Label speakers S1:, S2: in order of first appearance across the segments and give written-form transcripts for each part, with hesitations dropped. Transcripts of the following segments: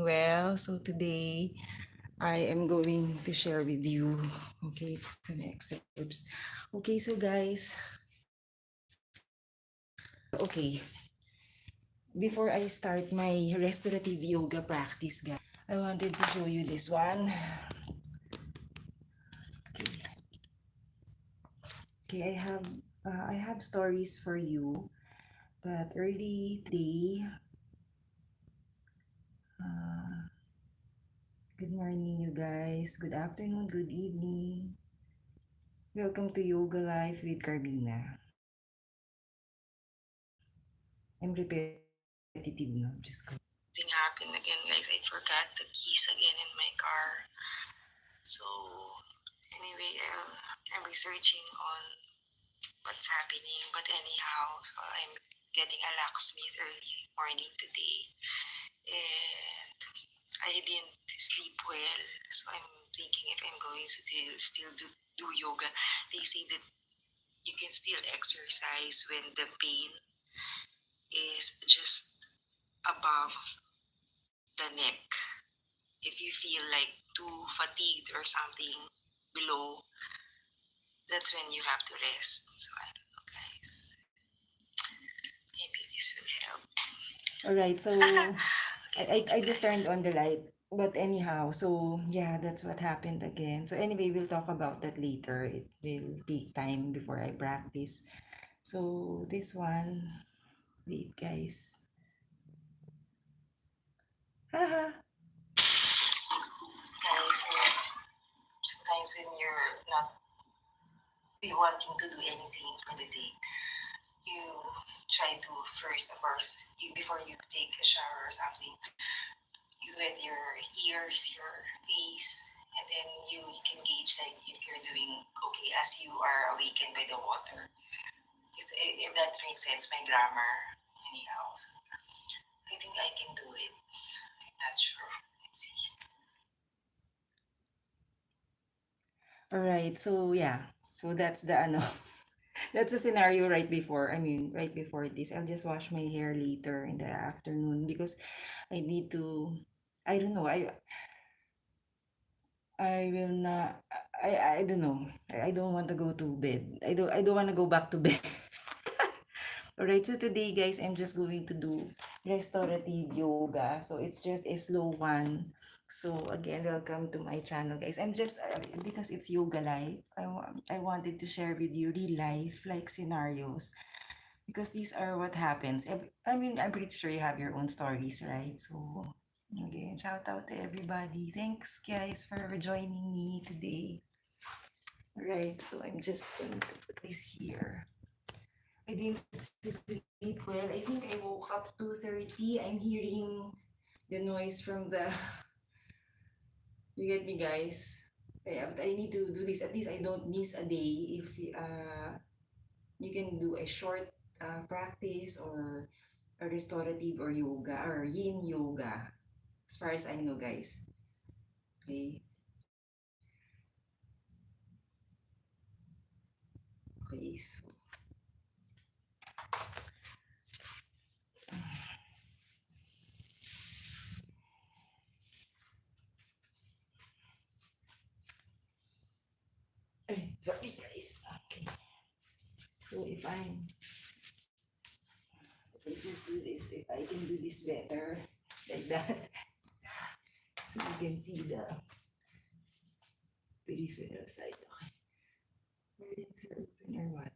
S1: doing well. So today I am going to share with you, okay, some excerpts. Okay, so guys, okay, before I start my restorative yoga practice, guys, I wanted to show you this one. Okay, I have stories for you, but early today, good morning, you guys. Good afternoon, good evening. Welcome to Yoga Life with Carmina. I'm repetitive, no? Just go. Thing happened again, guys. I forgot the keys again in my car. So, anyway, I'm researching on what's happening. But anyhow, so I'm getting a locksmith early morning today. And I didn't sleep well. So I'm thinking if I'm going to still do yoga. They say that you can still exercise when the pain is just above the neck. If you feel like too fatigued or something below, that's when you have to rest. So I don't know, guys. Maybe this will help. All right, so okay, I just turned on the light. But anyhow, so yeah, that's what happened again. So anyway, we'll talk about that later. It will take time before I practice. So this one, wait guys. Haha. Guys, sometimes when you're not be wanting to do anything for the day, you try to first, of course, before you take a shower or something, you wet your ears, your face, and then you can gauge like if you're doing okay as you are awakened by the water. If that makes sense, my grammar, anyhow. So I think I can do it. I'm not sure. Let's see. All right. So yeah. So that's the ano. That's the scenario right before. I mean, right before this. I'll just wash my hair later in the afternoon because I need to. I don't know. I will not. I don't know. I don't want to go to bed. I don't want to go back to bed. Alright, so today guys, I'm just going to do restorative yoga. So it's just a slow one. So again, welcome to my channel guys. I'm just, because it's yoga life, I wanted to share with you real life like scenarios. Because these are what happens. I mean, I'm pretty sure you have your own stories, right? So again, shout out to everybody. Thanks guys for joining me today. Right, so I'm just going to put this here. I didn't sleep well. I think I woke up 2:30. I'm hearing the noise from the. You get me, guys? I need to do this. At least I don't miss a day. If you can do a short practice or a restorative or yoga or yin yoga. As far as I know, guys. Okay. Okay. So, sorry, guys. Okay. So if I just do this, if I can do this better like that, so you can see the peripheral side. Okay. Earrings are open or what?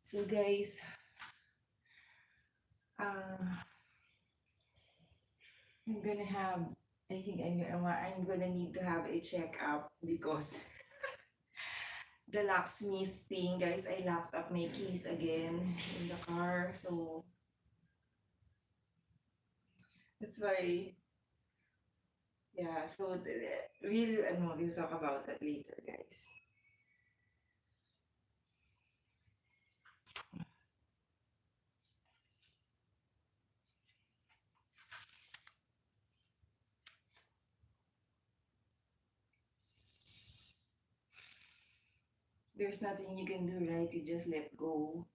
S1: So guys, uh, I'm gonna have, I think I'm gonna need to have a checkup because the locksmith thing, guys, I locked up my keys again in the car. So that's why Yeah, so we'll talk about that later, guys. There's nothing you can do, right? You just let go.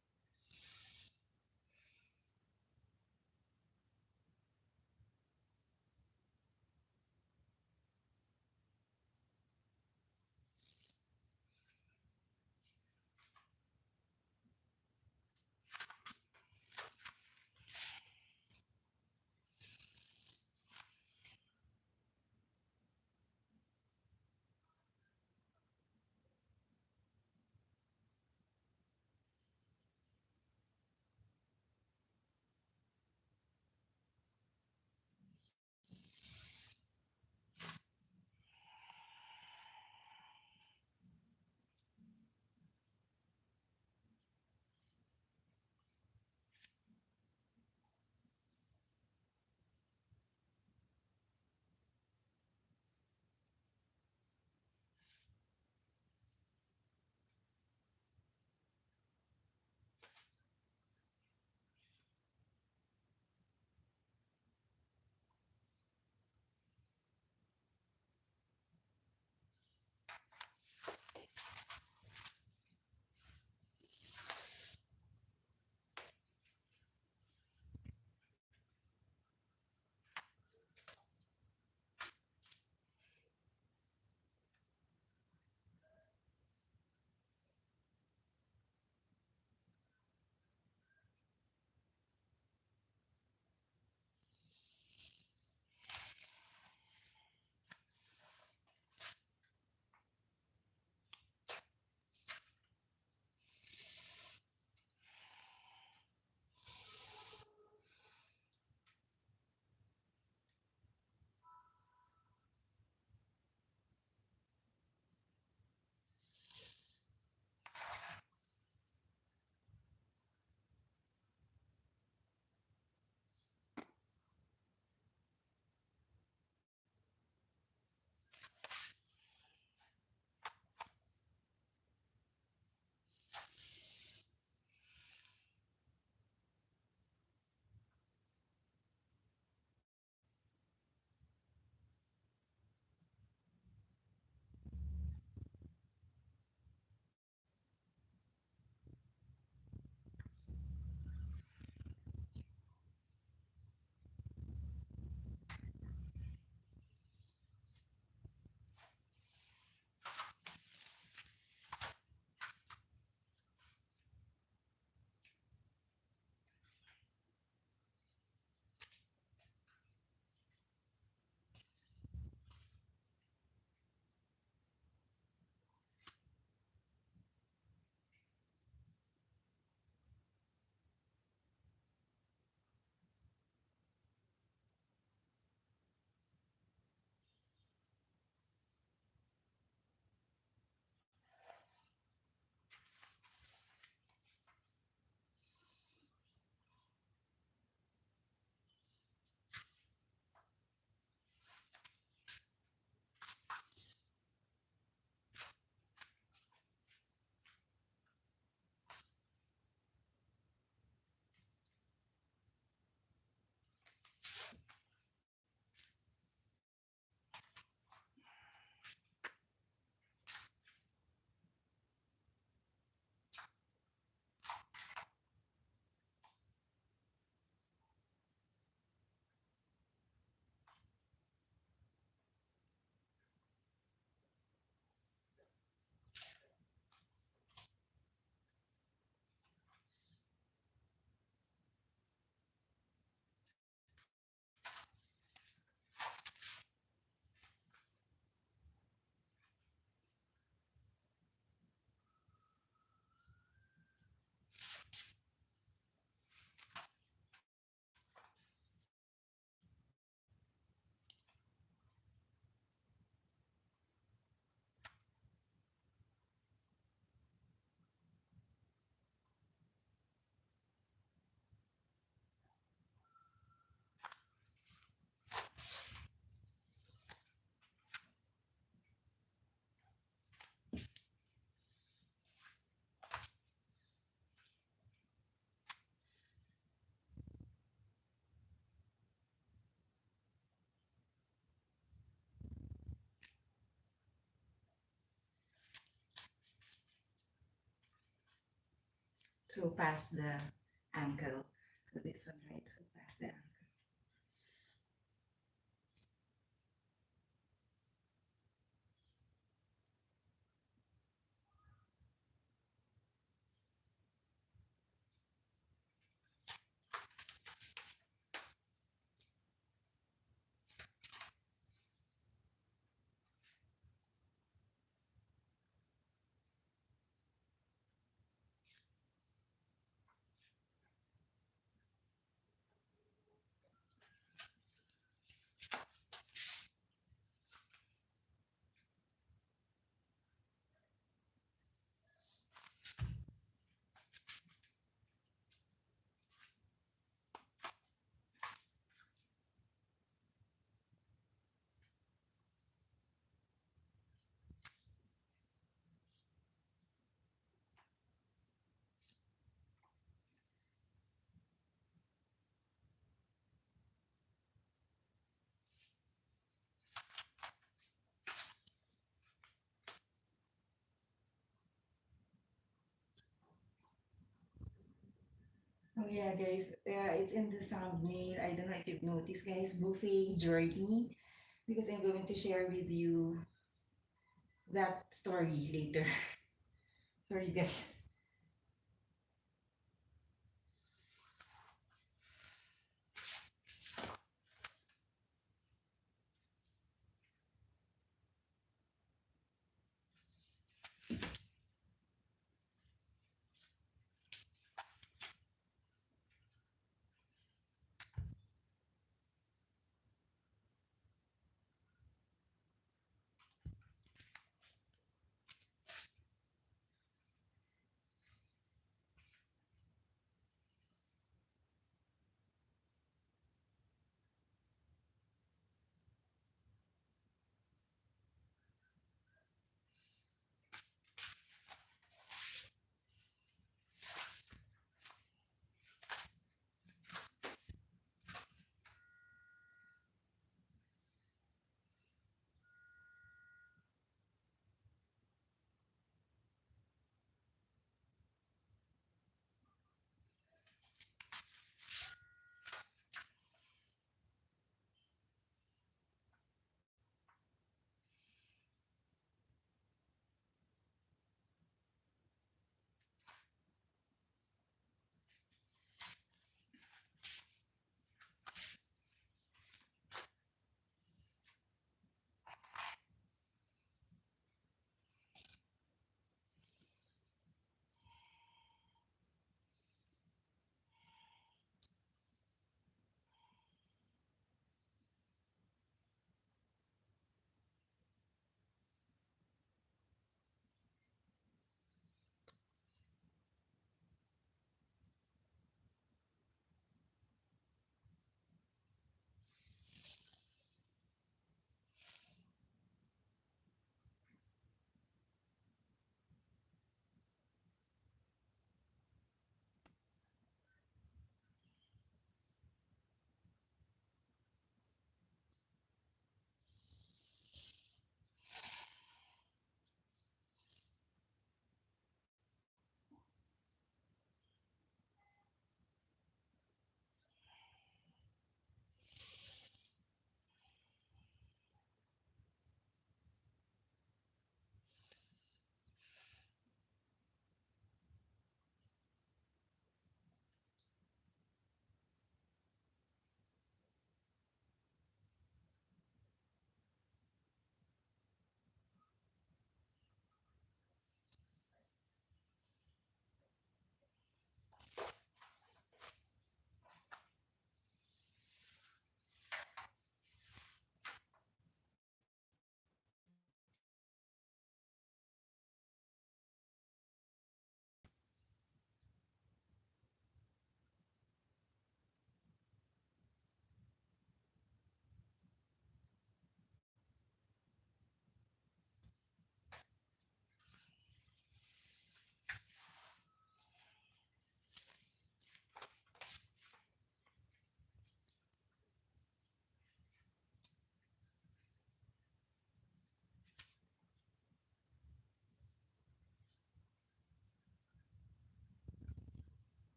S1: So past the ankle. So this one, right? So past the ankle. Oh yeah, guys. It's in the thumbnail. I don't know if you've noticed, guys. Buffet journey, because I'm going to share with you that story later. Sorry, guys.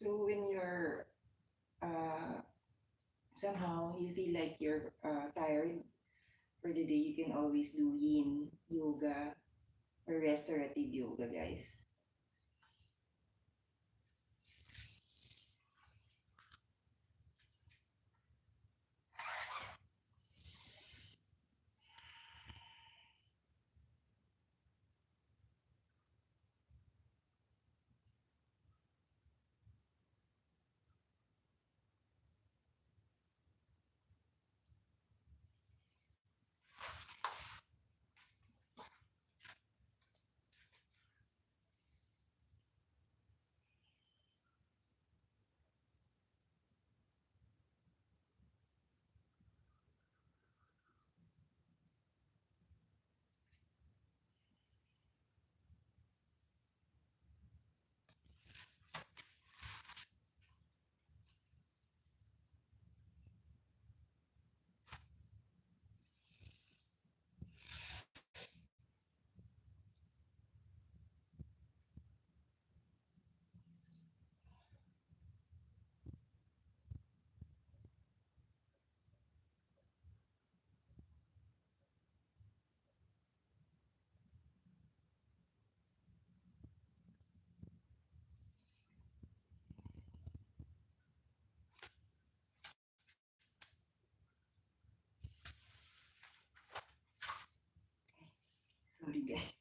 S1: So when you're uh, somehow you feel like you're tired for the day, you can always do yin yoga or restorative yoga, guys. Sorry, guys.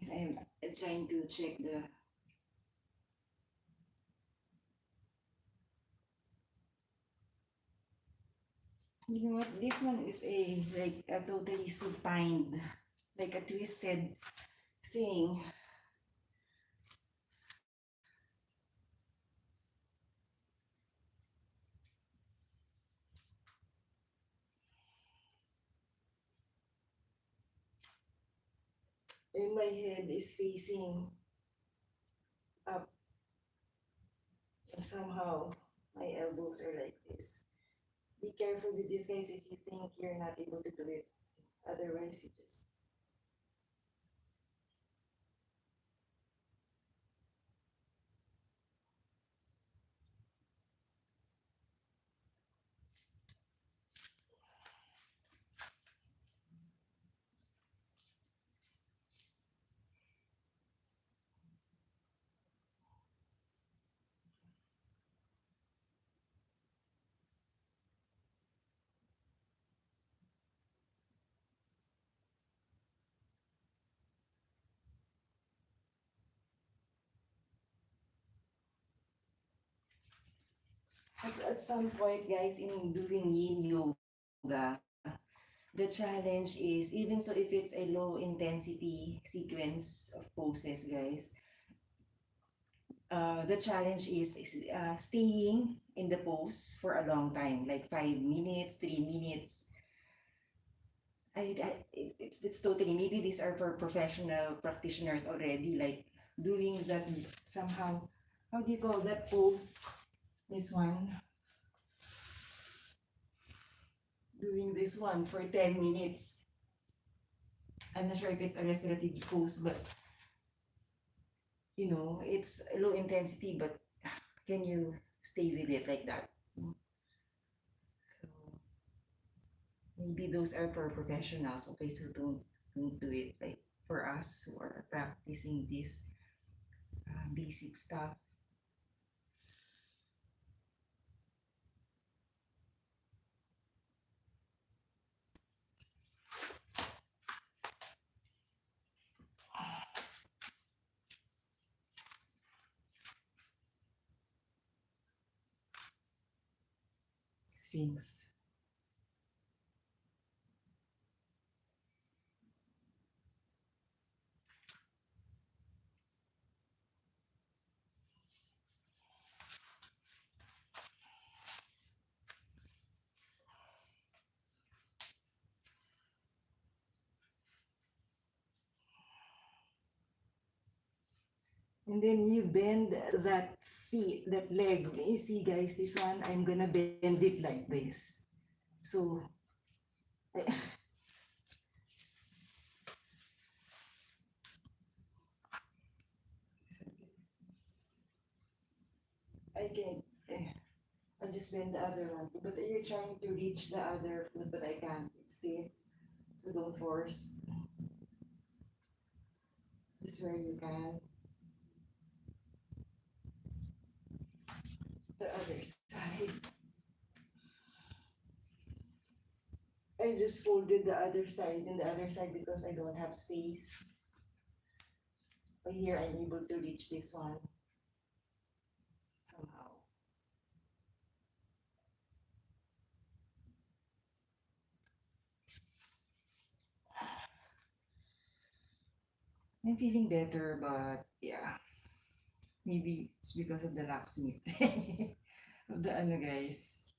S1: Guys, I'm trying to check the. You know what? This one is a like a totally supine, like a twisted thing. And my head is facing up, and somehow my elbows are like this. Be careful with this, guys, if you think you're not able to do it. Otherwise, you just. At some point, guys, in doing yin yoga, the challenge is even so if it's a low intensity sequence of poses, guys, the challenge is staying in the pose for a long time, like 5 minutes, 3 minutes. It's totally, maybe these are for professional practitioners already, like doing that somehow, how do you call that pose? This one, doing this one for 10 minutes. I'm not sure if it's a restorative pose, but it's low intensity, but can you stay with it like that? So maybe those are for professionals, okay? So don't do it like for us who are practicing this basic stuff. Sphinx. And then you bend that feet, that leg. You see, guys, this one, I'm gonna bend it like this. So, I, I can, I'll just bend the other one. But you're trying to reach the other foot, but I can't. It's stiff. So don't force. Just where you can. The other side. I just folded the other side and the other side because I don't have space. But here I'm able to reach this one somehow. I'm feeling better, but yeah, maybe it's because of the locksmith. Of the ano guys.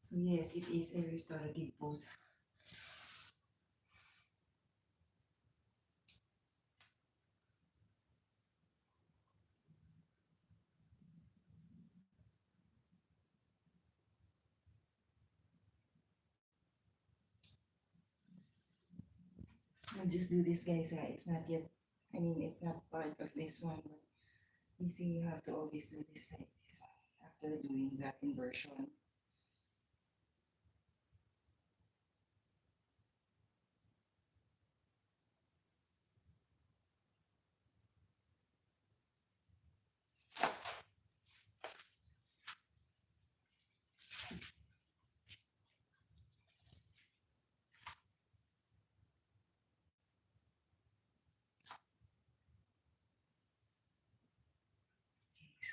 S1: So yes, it is a restorative pose. I'll just do this guys, it's not yet, I mean it's not part of this one, but you see you have to always do this like this one after doing that inversion.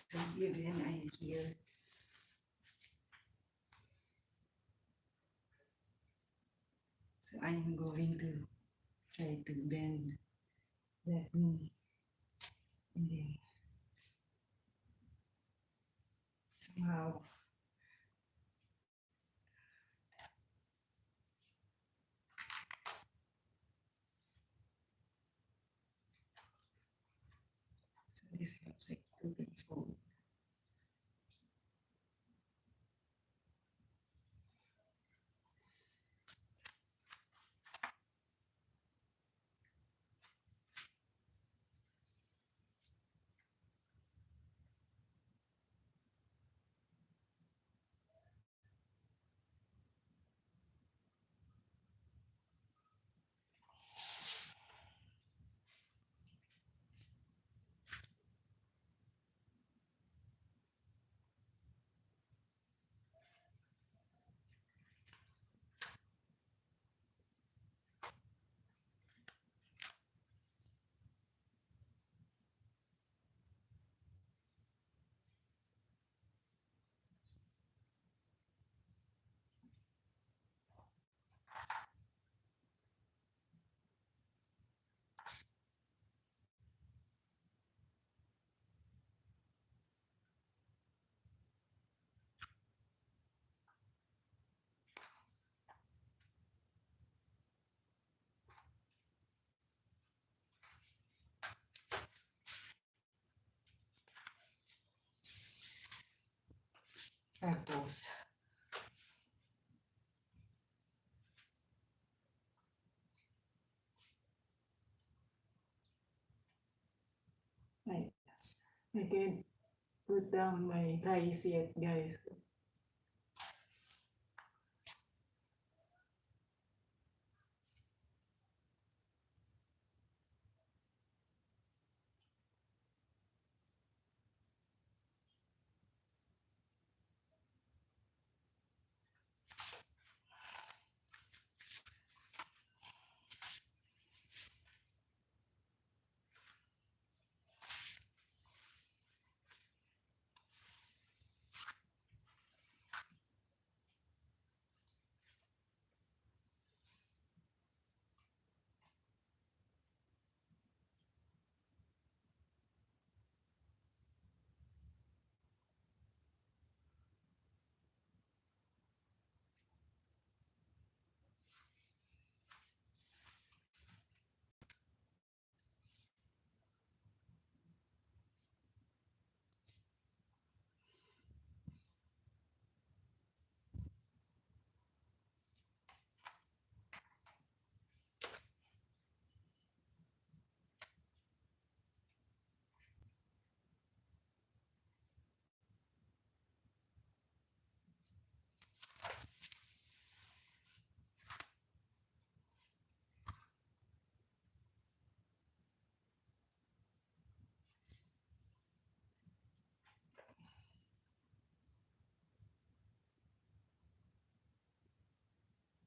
S1: So given I'm here, so I'm going to try to bend that knee and then somehow. So this helps like totally fold. Tapos, I, I can't put down my thighs yet, guys.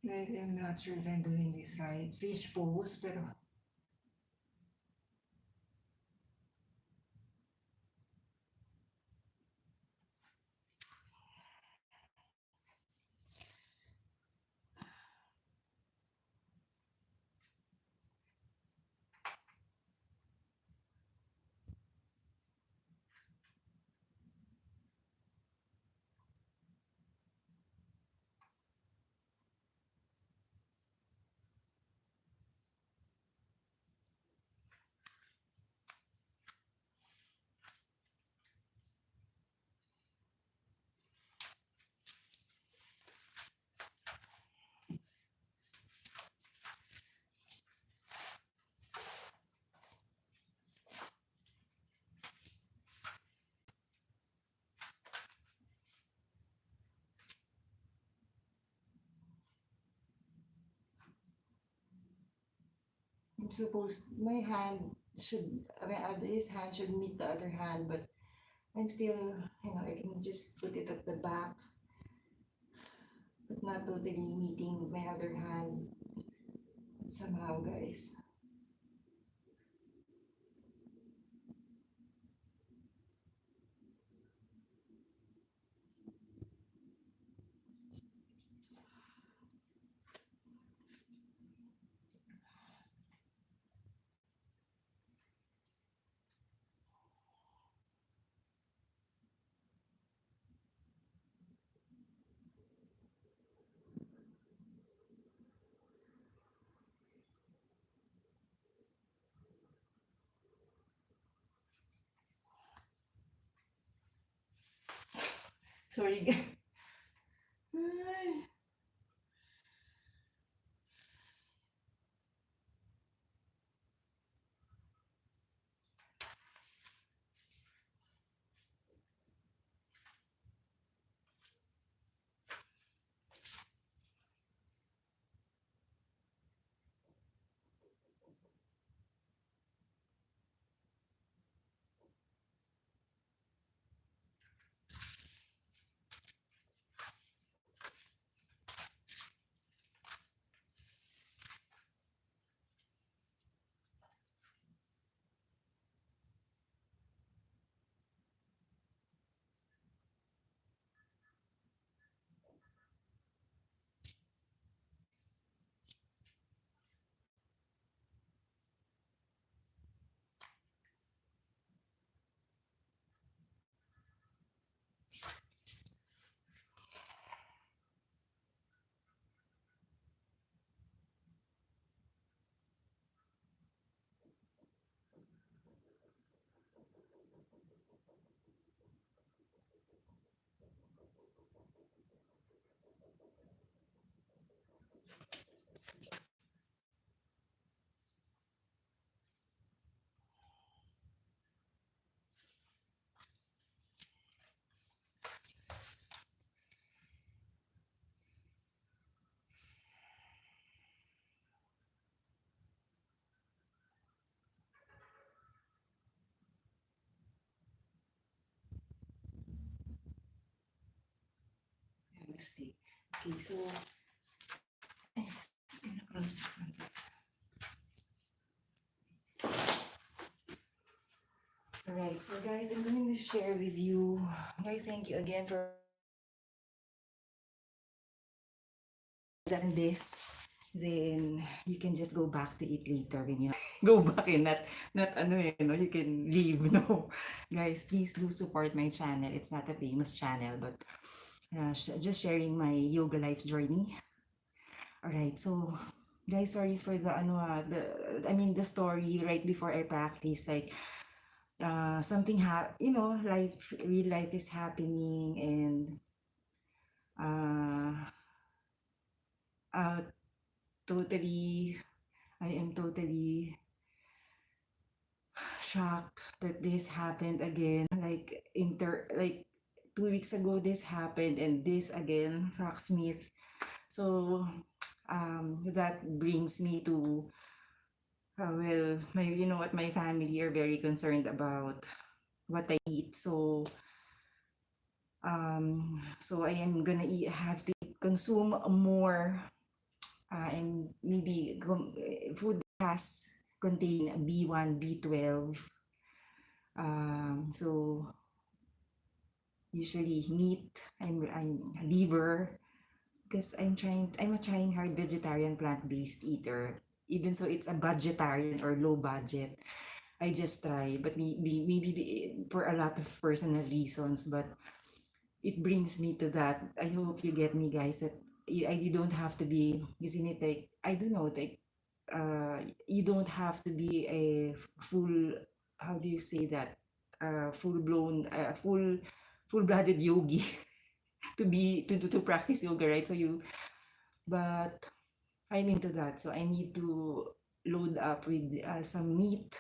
S1: Guys, I'm not sure if I'm doing this right. Fish pose, pero I'm supposed, my hand should, I mean, this hand should meet the other hand, but I'm still, I can just put it at the back, but not totally meeting my other hand. But somehow, guys. Sorry, guys. Ay, mistake. Okay, so I'm just gonna close this one. Alright, so guys, I'm going to share with you. Guys, thank you again for done this. Then you can just go back to it later when you go back and not ano you can leave. No, guys, please do support my channel. It's not a famous channel, but just sharing my yoga life journey. All right, so guys, sorry for the the I mean the story right before I practice, like something life, real life is happening, and uh uh totally I am totally shocked that this happened again. Like 2 weeks ago this happened, and this again shocks me. So that brings me to well, my you know what, my family are very concerned about what I eat. So I am gonna have to consume more and maybe food has contain B1, B12. So usually meat, I'm liver, because I'm a trying hard vegetarian plant-based eater. Even so it's a budgetarian or low budget, I just try, but maybe for a lot of personal reasons, but it brings me to that. I hope you get me, guys, that you don't have to be, isn't it, like, I don't know, like, you don't have to be a full, how do you say that, full blown, full blooded yogi to practice yoga, right? But I'm into that, so I need to load up with some meat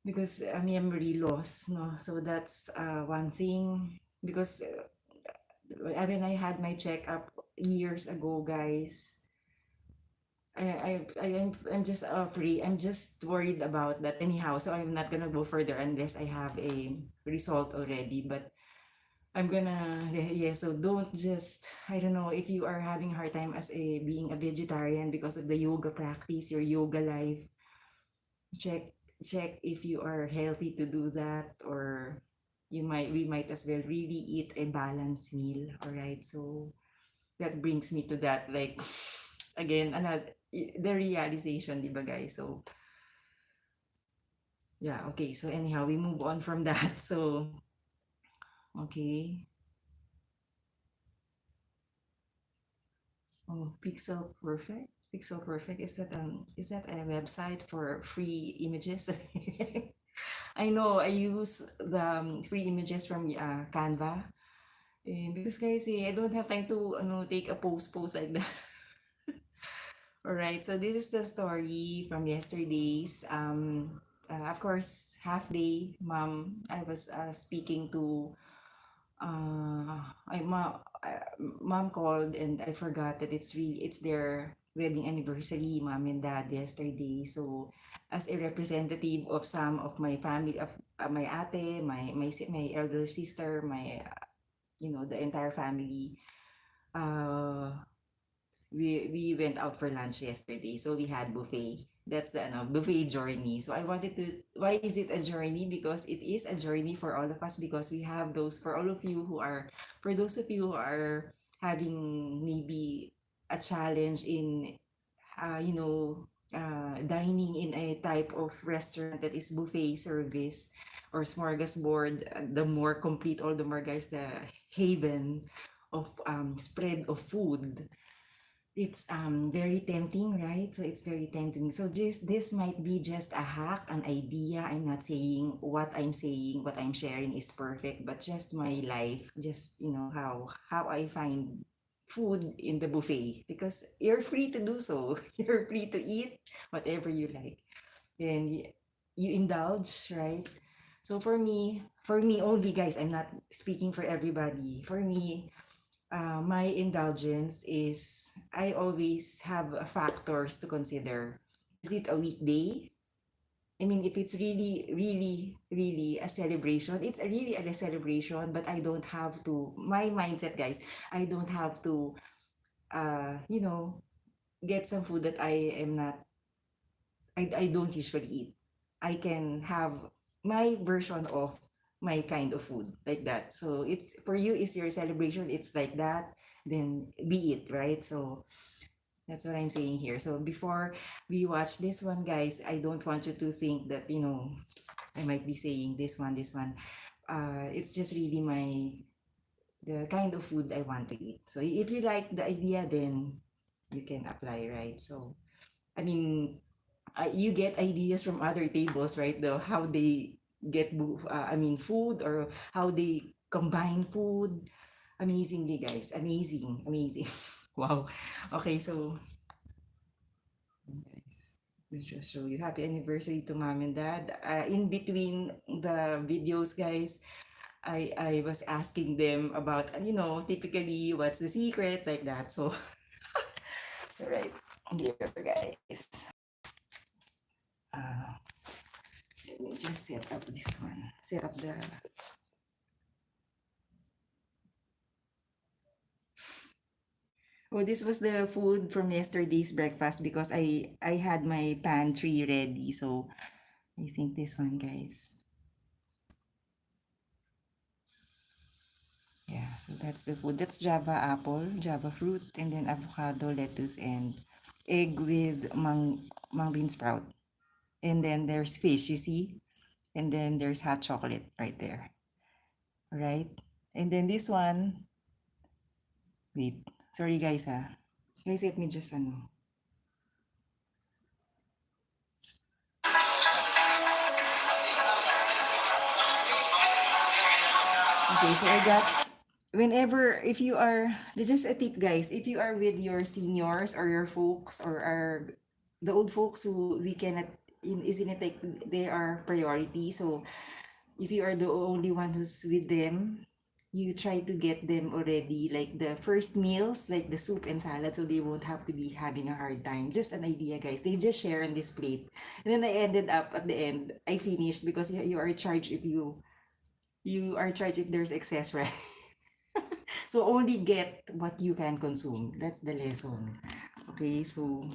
S1: because memory loss, no? So that's one thing. Because when I had my checkup years ago, guys, I'm just free. I'm just worried about that anyhow. So I'm not gonna go further unless I have a result already. But I'm gonna, yeah. So don't just, I don't know if you are having a hard time as a being a vegetarian because of the yoga practice, your yoga life. Check if you are healthy to do that, or we might as well really eat a balanced meal. All right, so that brings me to that, like, again, another, the realization, di ba, guys? So yeah, okay, so anyhow, we move on from that. So okay. Oh, Pixel Perfect, is that a website for free images? I know I use the free images from Canva. Because guys, I don't have time to take a post like that. Alright, so this is the story from yesterday's. Of course, half day, mom. I was speaking to mom called and I forgot that it's their wedding anniversary, mom and dad yesterday. So as a representative of some of my family, of my ate, my elder sister, my the entire family, uh we went out for lunch yesterday. So we had buffet. That's the buffet journey. So I wanted to, why is it a journey? Because it is a journey for all of us, because we have those, for all of you who are, for those of you who are having maybe a challenge in, dining in a type of restaurant that is buffet service or smorgasbord, the more complete, all the more guys, the haven of spread of food. It's very tempting, right? So it's very tempting. So this might be just a hack, an idea. I'm not saying what I'm sharing is perfect, but just my life, just how I find food in the buffet, because you're free to do so. You're free to eat whatever you like. And you indulge, right? So for me only, guys, I'm not speaking for everybody. For me, my indulgence is, I always have factors to consider. Is it a weekday? I mean, if it's really, really, really a celebration, it's a really a celebration, but I don't have to, my mindset, guys, I don't have to, uh, you know, get some food that I don't usually eat. I can have my version of my kind of food like that. So it's for you, is your celebration, it's like that, then be it, right? So that's what I'm saying here. So before we watch this one, guys, I don't want you to think that, I might be saying this one. It's just really the kind of food I want to eat. So if you like the idea, then you can apply, right? So I mean, you get ideas from other tables, right? The how they food, or how they combine food. Amazingly, guys. Amazing, amazing. Wow. Okay, so guys, let's just show you happy anniversary to mom and dad. In between the videos, guys, I was asking them about, typically what's the secret, like that. So, so right here, guys. Uh, Let me just set up this one. Set up the. Oh, this was the food from yesterday's breakfast, because I had my pantry ready. So I think this one, guys. Yeah, so that's the food. That's Java apple, Java fruit, and then avocado, lettuce, and egg with mung bean sprout. And then there's fish, you see? And then there's hot chocolate right there. Right? And then this one, wait. Sorry guys Guys, let me just Okay, so I got, whenever, if you are, just a tip, guys, if you are with your seniors or your folks, or are the old folks who we cannot, isn't it like they are priority? So if you are the only one who's with them, you try to get them already like the first meals, like the soup and salad, so they won't have to be having a hard time. Just an idea, guys. They just share on this plate. And then I ended up at the end, I finished, because you are charged if you are charged if there's excess, right? So only get what you can consume. That's the lesson. Okay, so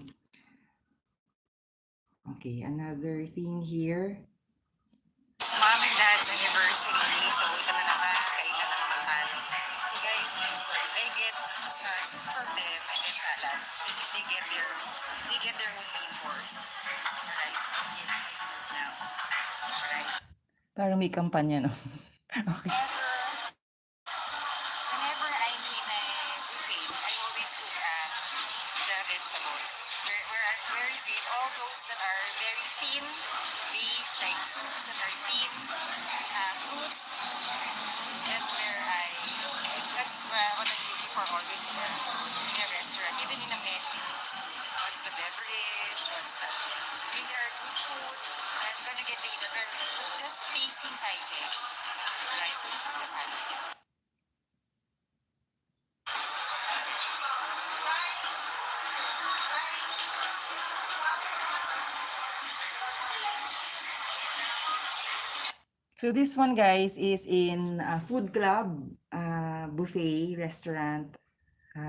S1: okay, another thing here. It's mom and dad's anniversary, so ito na naman, kainan na naman tayo. So guys, I get soup from them and then salad. They get their own main course. Right? Yes, I do now. Right? Parang may kampanya, no? Okay. Whenever I'm in a buffet, I always look at the vegetables. Where is it? All those that are very thin base, like soups that are thin, fruits. That's for always in a restaurant, even in a menu. What's the beverage? What's the... I mean, there are good food. I'm gonna get later, but just tasting sizes. Right, so this is the salad. So this one, guys, is in Food Club buffet restaurant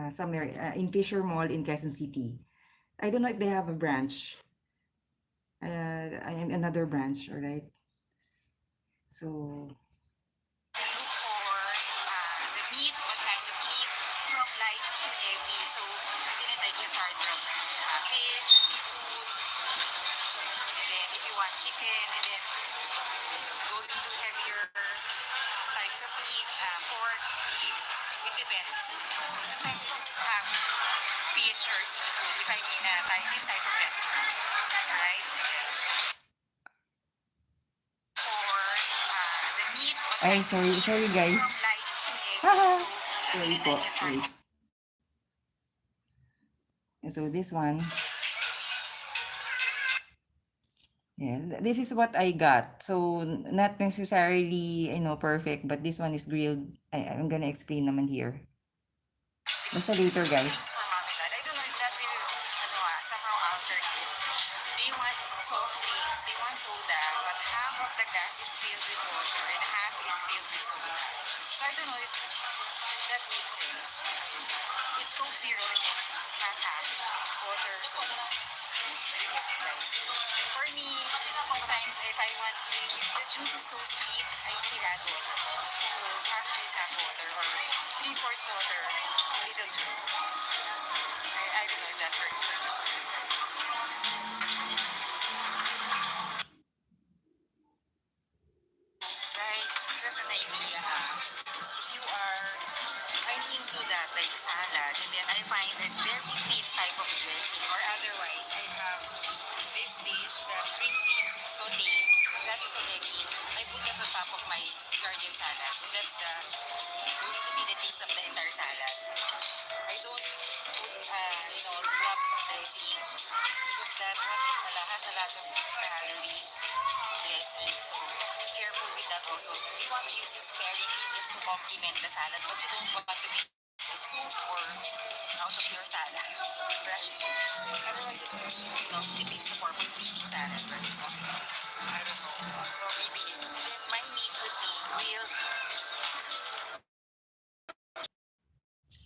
S1: somewhere in Fisher Mall in Quezon City. I don't know if they have a branch. I am another branch, all right? So look for the meat, what kind of meat, from light to heavy. So, isn't it like you start from fish, seafood, and then if you want chicken, and then go into heavier types of meat, pork, beef. It depends. So sometimes I just have fish or seafood if I'm in this type of restaurant. Right? So yes. For the meat, ay, sorry guys. From light to heavy. So, sorry po. Wait. So this one, yeah, this is what I got. So not necessarily, perfect, but this one is grilled. I'm gonna explain naman here. Basta later, guys. For marmalade, I don't know if that will, somehow alter it. They want soft drinks, they want soda, but half of the glass is filled with water and half is filled with soda. So I don't know if that makes sense. It's Coke Zero and then half, water, soda. For me, sometimes if I want, if the juice is so sweet, I still add water. So half juice, half water, or 3/4 water, little juice. I don't know if that works for you. Guys, just an idea. If you are, I'm into that, like salad, and then I find a very thin type of dressing, or otherwise, I have this dish, the string beans saute. That is already, I put that on top of my garden salad. So that's the, going to be the taste of the entire salad. I don't put, globs of dressing because that one is has a lot of calories, dressing. So careful with that also. You want to use it sparingly just to complement the salad, but you don't want to make a soup or out of your salad, right? Otherwise, it defeats the purpose of eating salad, right? So, I don't know. Maybe, and then my meat would be grilled.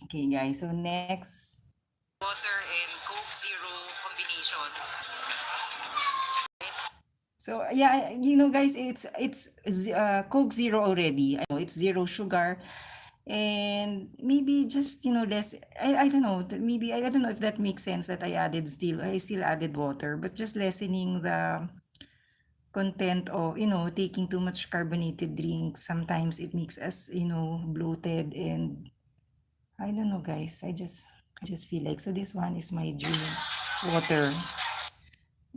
S1: Okay, guys. So next, water and Coke Zero combination. So yeah, guys, it's Coke Zero already. I know it's zero sugar, and maybe just less. I don't know. Maybe I don't know if that makes sense that I still added water, but just lessening the content of taking too much carbonated drinks. Sometimes it makes us bloated, and I don't know, guys. I just feel like, so this one is my drink, water.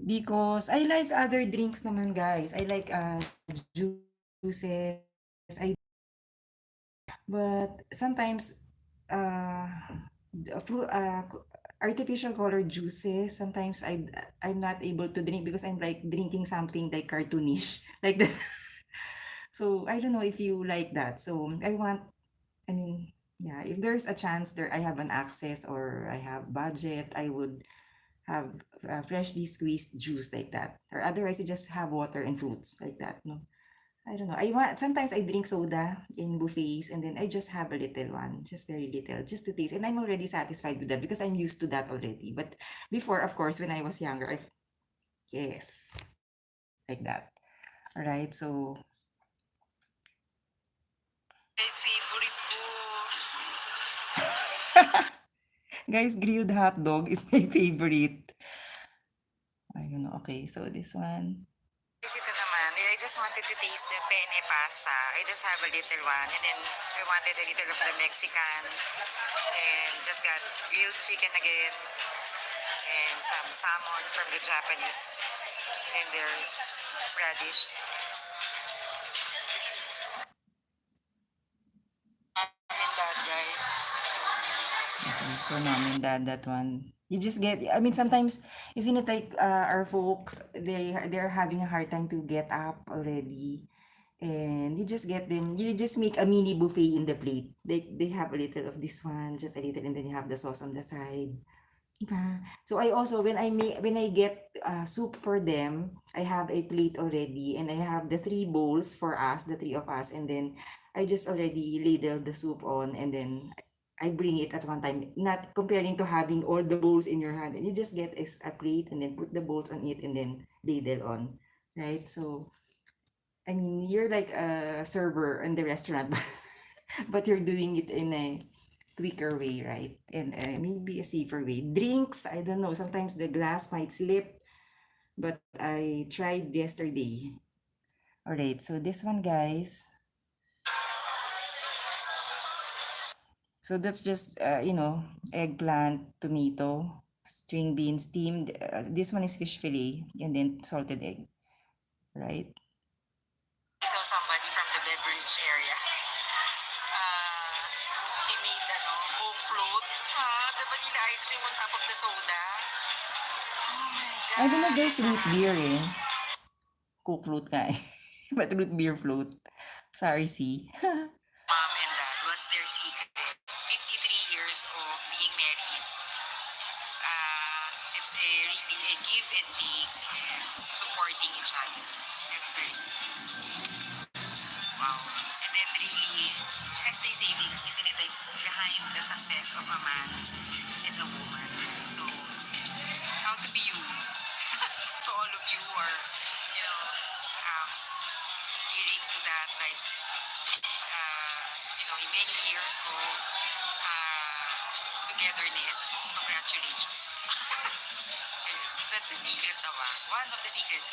S1: Because I like other drinks naman, guys. I like juices. But sometimes uh artificial colored juices, sometimes I'm not able to drink because I'm like drinking something like cartoonish like that. So I don't know if you like that. So I mean, yeah, if there's a chance there I have an access or I have budget, I would have freshly squeezed juice like that. Or otherwise, you just have water and fruits like that. No, I don't know. Sometimes I drink soda in buffets and then I just have a little one, just very little, just to taste. And I'm already satisfied with that because I'm used to that already. But before, of course, when I was younger, yes, like that. All right, so. Guys, favorite ko. Guys, grilled hot dog is my favorite. I don't know. Okay, so this one. Ito naman, I just wanted to taste the penne pasta. I just have a little one and then I wanted a little of the Mexican and just got grilled chicken again and some salmon from the Japanese and there's radish. I mean that, guys. Okay, for mom and dad, that one. You just get, I mean, sometimes, isn't it like our folks, they're having a hard time to get up already. And you just get them, you just make a mini buffet in the plate. They have a little of this one, just a little, and then you have the sauce on the side. Diba? So I also when I get soup for them, I have a plate already and I have the three bowls for us, the three of us, and then I just already ladle the soup on and then I bring it at one time. Not comparing to having all the bowls in your hand. And you just get a plate and then put the bowls on it and then ladle on. Right? So I mean, you're like a server in the restaurant, but you're doing it in a quicker way, right? And maybe a safer way. Drinks, I don't know. Sometimes the glass might slip, but I tried yesterday. All right, so this one, guys. So that's just, eggplant, tomato, string beans, steamed. This one is fish fillet, and then salted egg, right? So somebody from the beverage area. He made Coke float. The vanilla ice cream on top of the soda. Oh my God. I don't know, there's root beer eh. Coke float nga eh. But root beer float. Sorry, see. Mom and dad, what's their secret? 53 years of being married. It's really a give and take and supporting each other. That's the wow. And then really, as they say, isn't it like behind the success of a man is a woman. So, how to be you? To all of you who are, hearing to that, like, in many years of togetherness, congratulations. That's the secret naman. One of the secrets.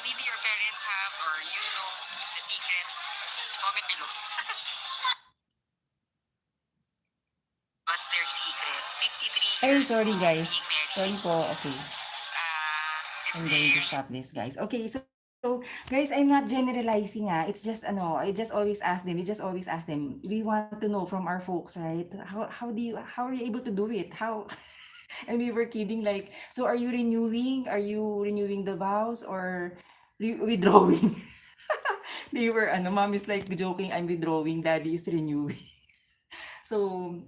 S1: Maybe your parents have, or you know the secret. Comment below. What's their secret? 53 Ay, years sorry guys. Being married. Sorry po. Okay. I'm going to stop this, guys. Okay, so guys, I'm not generalizing ah. It's just I just always ask them. We just always ask them. We want to know from our folks, right? How are you able to do it? How and we were kidding like, so are you renewing? Are you renewing the vows or withdrawing? They were mom is like joking, I'm withdrawing, daddy is renewing. So,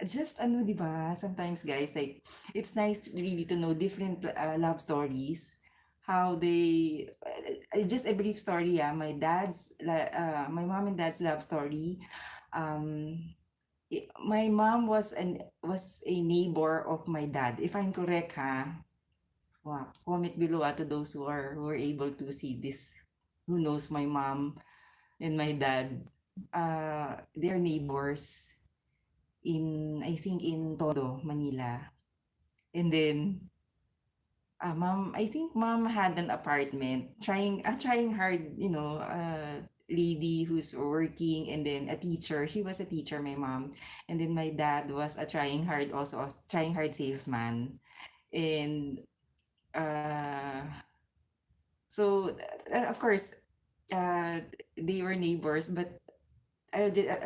S1: just 'di ba? Sometimes guys, like it's nice really to know different love stories. How they just a brief story, my mom and dad's love story. Um my mom was a neighbor of my dad. If I'm correct ha. Wow, comment below to those who are able to see this. Who knows my mom and my dad. They're neighbors in I think in Tondo, Manila. And then I think mom had an apartment trying hard, lady who's working and then a teacher. She was a teacher, my mom. And then my dad was a trying hard salesman. And uh so of course uh they were neighbors but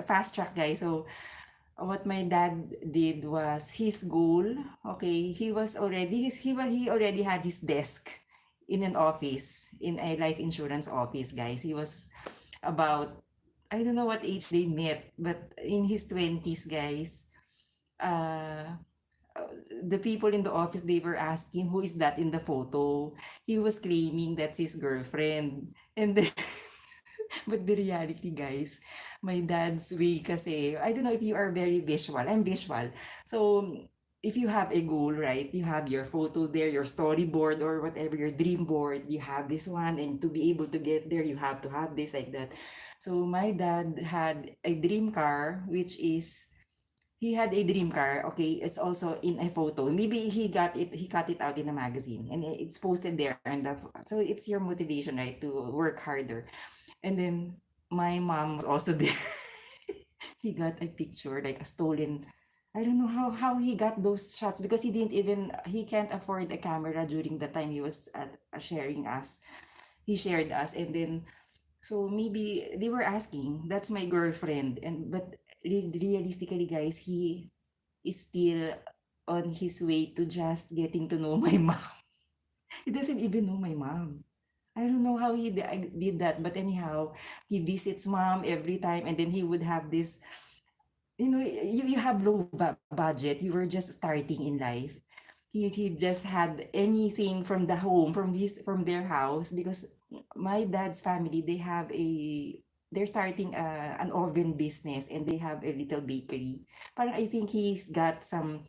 S1: fast track guys. So what my dad did was his goal. Okay, he already had his desk in an office, in a life insurance office, guys. He was about, I don't know what age they met, but in his 20s, guys. Uh, the people in the office, they were asking, who is that in the photo? He was claiming that's his girlfriend. And then, but the reality, guys, my dad's way kasi, I don't know if you are very visual. I'm visual. So, if you have a goal, right, you have your photo there, your storyboard or whatever, your dream board, you have this one, and to be able to get there, you have to have this, like that. So, my dad had a dream car, which is, he had a dream car, okay, it's also in a photo. Maybe he cut it out in a magazine, and it's posted there. So, it's your motivation, right, to work harder. And then my mom was also there. He got a picture, like a stolen. I don't know how he got those shots because he can't afford a camera during the time he was sharing us. He shared us, and then so maybe they were asking, that's my girlfriend, and but realistically, guys, is still on his way to just getting to know my mom. He doesn't even know my mom. I don't know how he did that, but anyhow, he visits mom every time, and then he would have this, you have low budget, you were just starting in life. He just had anything from the home, from their house, because my dad's family, they're starting an oven business, and they have a little bakery. Parang I think he's got some,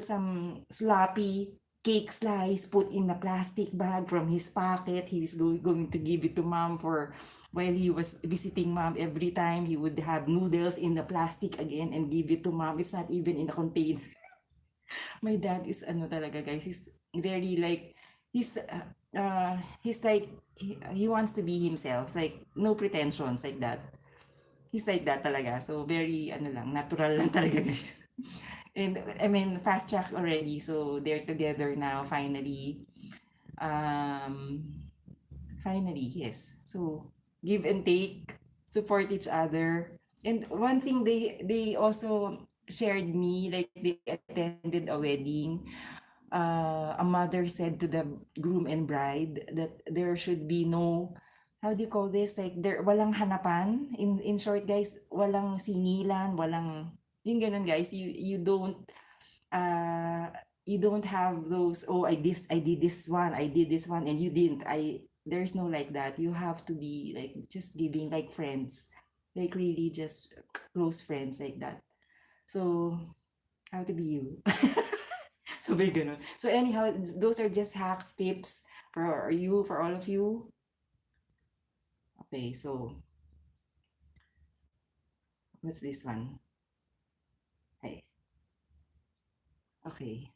S1: some sloppy cake slice put in a plastic bag from his pocket. He's going to give it to mom for while he was visiting mom. Every time he would have noodles in the plastic again and give it to mom. It's not even in a container. My dad is ano talaga, guys. He's very like, he's like, he wants to be himself. Like, no pretensions like that. He's like that talaga. So, very, ano lang, natural lang talaga, guys. And, I mean, fast track already. So, they're together now, finally. Um, Finally, yes. So, give and take, support each other. And one thing they also shared me, like they attended a wedding. A mother said to the groom and bride that there should be no, how do you call this? Like, there, walang hanapan. In short, guys, walang singilan, walang, yung ganun, guys. Uh, you don't have those, oh, I did this one, and you didn't. There's no like that. You have to be like just giving like friends, like really just close friends like that. So, how to be you. So, may ganun. So, anyhow, those are just hacks, tips for you, for all of you. Okay, so, what's this one? Hey, okay.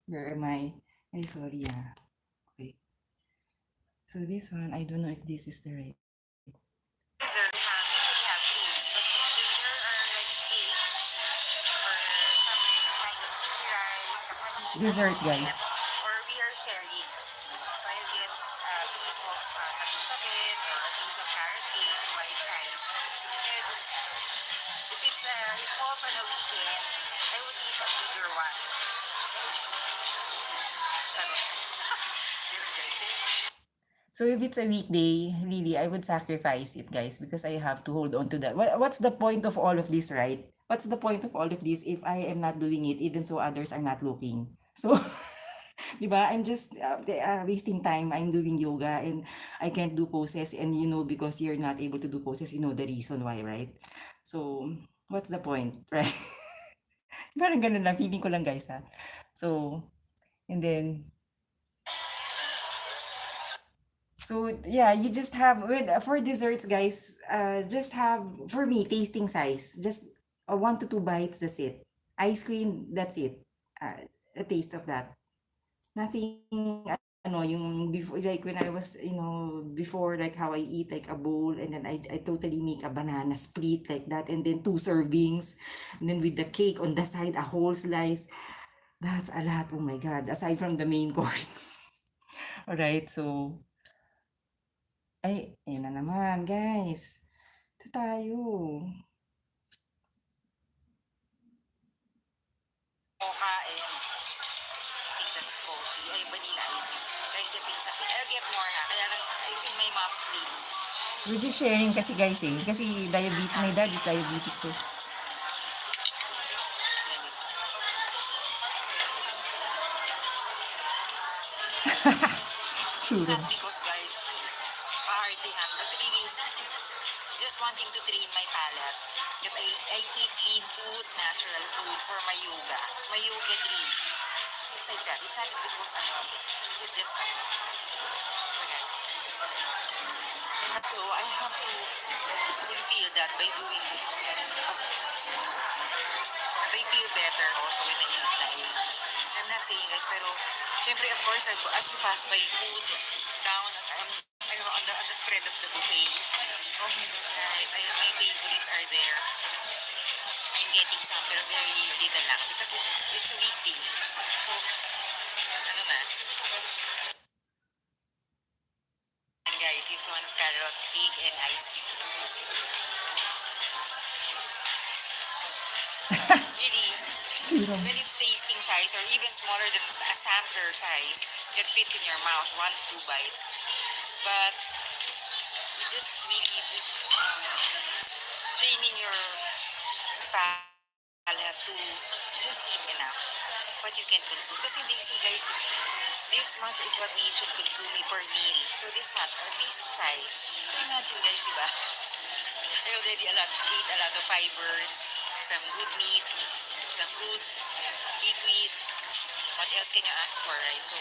S1: Where am I? Ay, sorry, yeah. Okay. So, this one, I don't know if this is the right. Dessert, usually have fruits, but there are like cakes or some kind of sticky rice, dessert, guys. Or we are sharing. So I'll get a piece of sabit-sabit or a piece of carrot cake, bite size. And just, if it falls on a weekend, I would eat a bigger one. Charot. Ganun, guys. So if it's a weekday, really, I would sacrifice it, guys, because I have to hold on to that. What's the point of all of this, right? What's the point of all of this if I am not doing it, even so others are not looking? So, di ba? I'm just wasting time. I'm doing yoga and I can't do poses. And because you're not able to do poses, the reason why, right? So, what's the point, right? Parang ganun lang. Feeling ko lang, guys, ha? So, and then, so yeah, you just have with for desserts, guys. Just have for me tasting size. Just 1 to 2 bites. That's it. Ice cream. That's it. A taste of that. Nothing. Yung before, like when I was, before, like how I eat like a bowl, and then I totally make a banana split like that, and then 2 servings, and then with the cake on the side, a whole slice. That's a lot. Oh my God. Aside from the main course. All right. So ay, ayan na naman, guys. Ito tayo. Mocha and I think that's coffee. Ay, vanilla ice cream. Guys, sapin-sapin. I'll get more ha. Kaya lang, it's in my mom's fridge. We're just sharing kasi, guys, eh. Kasi diabetes, my dad is diabetic, so. True. It's not because, guys, pa-hardihan, but really, just wanting to train my palate. That I eat clean food, natural food for my yoga dream. Just like that. It's not because this is just guys. So I have to fulfill that by doing this. I feel better also when I eat that. I'm not saying guys, pero syempre of course as you pass by food down on the spread of the buffet. Oh my God, guys, my favorites are there. I'm getting some pero very little lang because it's a weekday. So, ano na? And guys, this one's carrot cake and ice cream. Really? When it's tasting size or even smaller than a sampler size that fits in your mouth, 1 to 2 bites. But you just really just training your palate to just eat enough what you can consume. Kasi they say guys, this much is what we should consume per meal. So this much, our feast size. So imagine guys, di ba? I already ate a lot of fibers, some good meat, some fruits, liquid. What else can you ask for, right? So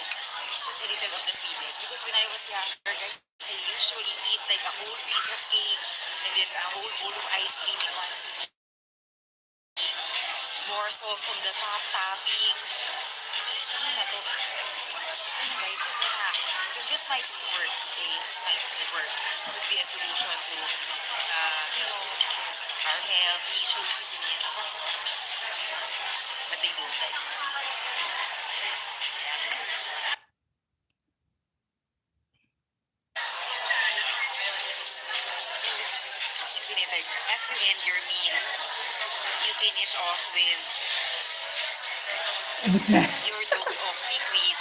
S1: just a little of the sweetness. Because when I was younger, guys, I usually eat like a whole piece of cake and then a whole bowl of ice cream in one sitting. More sauce on the top, topping. Ano na to? Ano guys, just a hack. It just might work, okay? It just might work. Could be a solution to, our health issues, isn't it? But they don't like this. Isn't it like, as you end your meal, you finish off with
S2: Ubus na.
S1: your dose of liquid,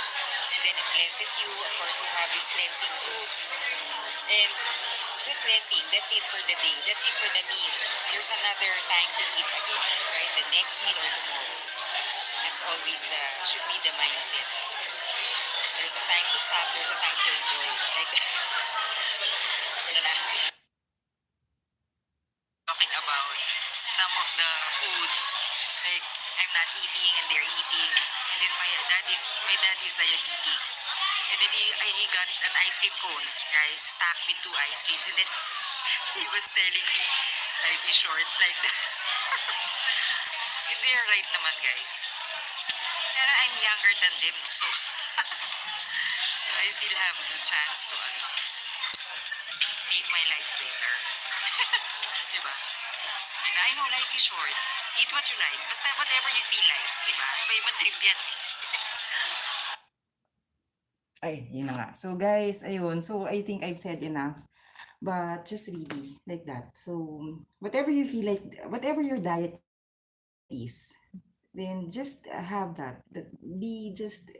S1: and then it cleanses you. Of course, you have these cleansing fruits, and just cleansing. That's it for the day. That's it for the meal. There's another time to eat again, right? The next meal or tomorrow. That's always should be the mindset. There's a time to stop. There's a time to enjoy. Like talking about some of the food, like I'm not eating and they're eating, and then my dad is diabetic, and then he got an ice cream cone, guys, stacked with 2 ice creams, and then he was telling me like be short like that. And they're right naman, guys. Pero I'm younger than them, so so I still have a chance to make my life better. Diba? And I know life is short. Eat what you like. Basta whatever you feel like. Diba? Iba-ibang trip yan.
S2: Ay, yun na nga. So guys, ayun. So I think I've said enough. But just really like that. So whatever you feel like, whatever your diet is, then just have that. But be just,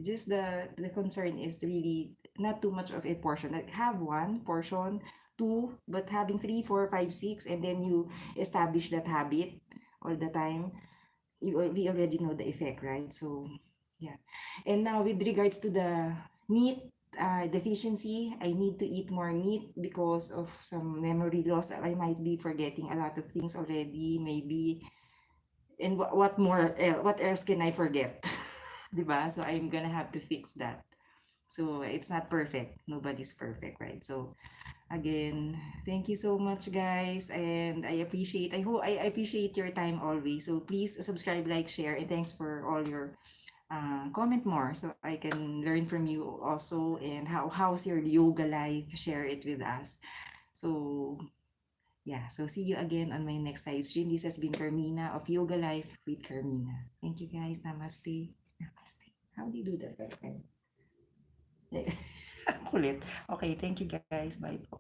S2: just the concern is really not too much of a portion. Like have one portion, two, but having three, four, five, six, and then you establish that habit all the time. We already know the effect, right? So yeah. And now with regards to the meat deficiency, I need to eat more meat because of some memory loss. I might be forgetting a lot of things already, maybe. And what more, what else can I forget? Diba? So I'm gonna have to fix that. So it's not perfect. Nobody's perfect, right? So again, thank you so much, guys, and I appreciate your time always. So please subscribe, like, share, and thanks for all your comment more so I can learn from you also. And how's your yoga life? Share it with us. So yeah, so see you again on my next live stream. This has been Carmina of Yoga Life with Carmina. Thank you, guys. Namaste. Namaste. How do you do that? Kulit. Okay, thank you, guys. Bye po.